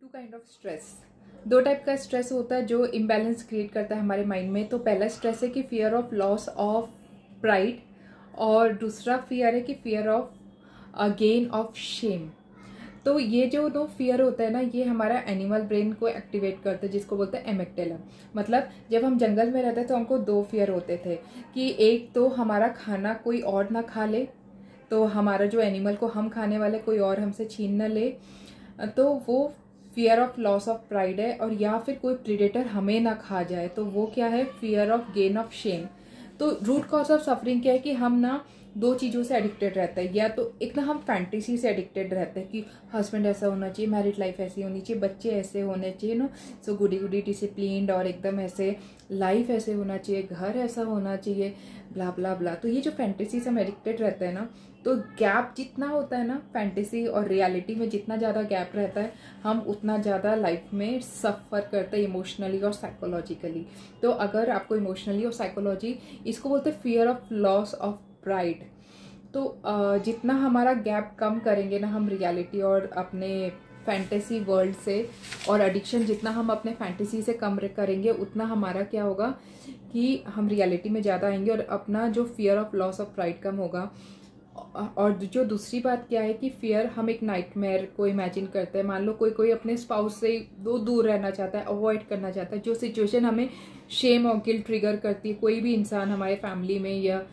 To kind of stress. दो type का stress होता है जो इम्बैलेंस क्रिएट करता है हमारे माइंड में। तो पहला स्ट्रेस है कि fear of loss of pride, और दूसरा फियर है कि fear of gain of shame. तो ये जो दो फियर होता है ना, ये हमारा एनिमल ब्रेन को एक्टिवेट करते हैं, जिसको बोलते हैं एमिग्डाला। मतलब जब हम जंगल में रहते तो हमको दो फियर होते थे कि एक तो हमारा खाना कोई और ना खा ले, तो हमारा जो एनिमल को हम खाने वाले कोई और हमसे छीन न ले, तो वो fear of loss of pride है। और या फिर कोई प्रीडेटर हमें ना खा जाए, तो वो क्या है, fear of gain of shame. तो रूट कॉज ऑफ सफरिंग क्या है कि हम ना दो चीज़ों से एडिक्टेड रहते हैं। या तो एक ना हम फैंटेसी से एडिक्टेड रहते हैं कि हस्बैंड ऐसा होना चाहिए, मैरिड लाइफ ऐसी होनी चाहिए, बच्चे ऐसे होने चाहिए नो, सो गुडी गुडी डिसिप्लिन्ड और एकदम ऐसे लाइफ ऐसे होना चाहिए, घर ऐसा होना चाहिए, ब्ला ब्ला ब्ला। तो ये जो फैंटेसी से हम एडिक्टेड रहते हैं ना, तो गैप जितना होता है ना फैंटेसी और रियलिटी में, जितना ज़्यादा गैप रहता है, हम उतना ज़्यादा लाइफ में सफ़र करते हैं इमोशनली और साइकोलॉजिकली। तो अगर आपको इमोशनली और साइकोलॉजी, इसको बोलते हैं fear of loss of pride. तो जितना हमारा गैप कम करेंगे ना हम रियलिटी और अपने फैंटेसी वर्ल्ड से, और एडिक्शन जितना हम अपने फैंटेसी से कम करेंगे, उतना हमारा क्या होगा कि हम रियलिटी में ज़्यादा आएंगे और अपना जो fear of loss of pride कम होगा। और जो दूसरी बात क्या है कि फियर, हम एक नाइटमेयर को इमेजिन करते हैं। मान लो कोई अपने स्पाउस से दूर रहना चाहता है, अवॉइड करना चाहता है, जो सिचुएशन हमें शेम और गिल्ट ट्रिगर करती है। कोई भी इंसान हमारे फैमिली में या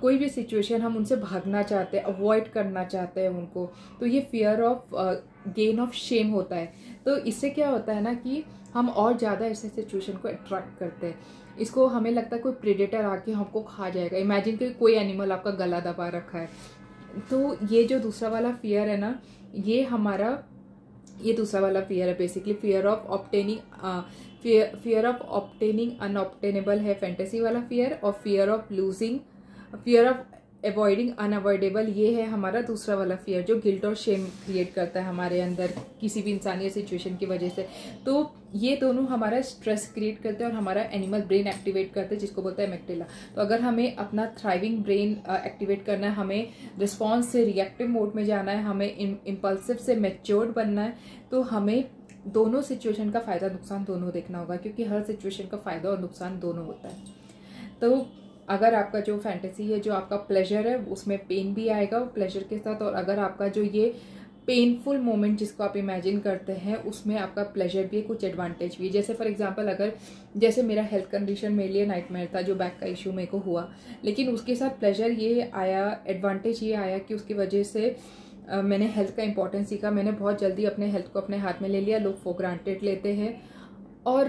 कोई भी सिचुएशन, हम उनसे भागना चाहते हैं, अवॉइड करना चाहते हैं उनको, तो ये fear of gain of shame होता है। तो इससे क्या होता है ना कि हम और ज़्यादा ऐसे सिचुएशन को अट्रैक्ट करते हैं। इसको हमें लगता है कोई प्रेडेटर आके हमको खा जाएगा। इमेजिन कि कोई एनिमल आपका गला दबा रखा है। तो ये जो दूसरा वाला फियर है ना, ये दूसरा वाला फियर है basically fear of obtaining, fear of obtaining unobtainable है फैंटेसी वाला फियर, और fear of losing, fear of avoiding unavoidable, ये है हमारा दूसरा वाला फियर, जो गिल्ट और शेम क्रिएट करता है हमारे अंदर किसी भी इंसानी सिचुएशन की वजह से। तो ये दोनों हमारा स्ट्रेस क्रिएट करते हैं और हमारा एनिमल ब्रेन एक्टिवेट करते हैं, जिसको बोलते हैं एमिग्डाला। तो अगर हमें अपना थ्राइविंग ब्रेन एक्टिवेट करना है, हमें रिस्पॉन्स से रिएक्टिव मोड में जाना है, हमें इम्पल्सिव से मैच्योर्ड बनना है, तो हमें दोनों सिचुएशन का फ़ायदा नुकसान दोनों देखना होगा, क्योंकि हर सिचुएशन का फ़ायदा और नुकसान दोनों होता है। तो अगर आपका जो फैंटेसी है, जो आपका प्लेजर है, उसमें पेन भी आएगा प्लेजर के साथ, और अगर आपका जो ये पेनफुल मोमेंट जिसको आप इमेजिन करते हैं, उसमें आपका प्लेजर भी है, कुछ एडवांटेज भी है। जैसे फॉर एग्जांपल, अगर जैसे मेरा हेल्थ कंडीशन मेरे लिए नाइटमेयर था, जो बैक का इशू मेरे को हुआ, लेकिन उसके साथ प्लेजर ये आया, एडवांटेज ये आया कि उसकी वजह से मैंने हेल्थ का इंपॉर्टेंस सीखा। मैंने बहुत जल्दी अपने हेल्थ को अपने हाथ में ले लिया। लोग फॉर ग्रांटेड लेते हैं। और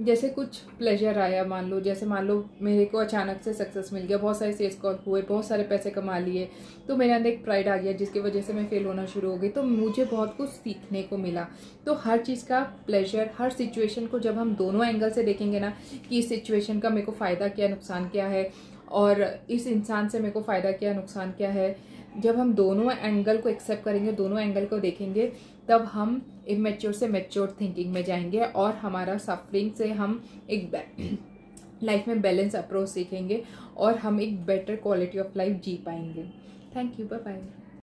जैसे कुछ प्लेजर आया, मान लो मेरे को अचानक से सक्सेस मिल गया, बहुत सारे सेल्स कॉल हुए, बहुत सारे पैसे कमा लिए, तो मेरे अंदर एक प्राइड आ गया, जिसकी वजह से मैं फेल होना शुरू हो गई। तो मुझे बहुत कुछ सीखने को मिला। तो हर चीज़ का प्लेजर, हर सिचुएशन को जब हम दोनों एंगल से देखेंगे ना, कि इस सिचुएशन का मेरे को फ़ायदा क्या, नुकसान क्या है, और इस इंसान से मेरे को फ़ायदा क्या, नुकसान क्या है, जब हम दोनों एंगल को एक्सेप्ट करेंगे, दोनों एंगल को देखेंगे, तब हम इमेच्योर से मैच्योर थिंकिंग में जाएंगे, और हमारा सफरिंग से हम एक लाइफ में बैलेंस अप्रोच सीखेंगे, और हम एक बेटर क्वालिटी ऑफ लाइफ जी पाएंगे। Thank you, bye bye.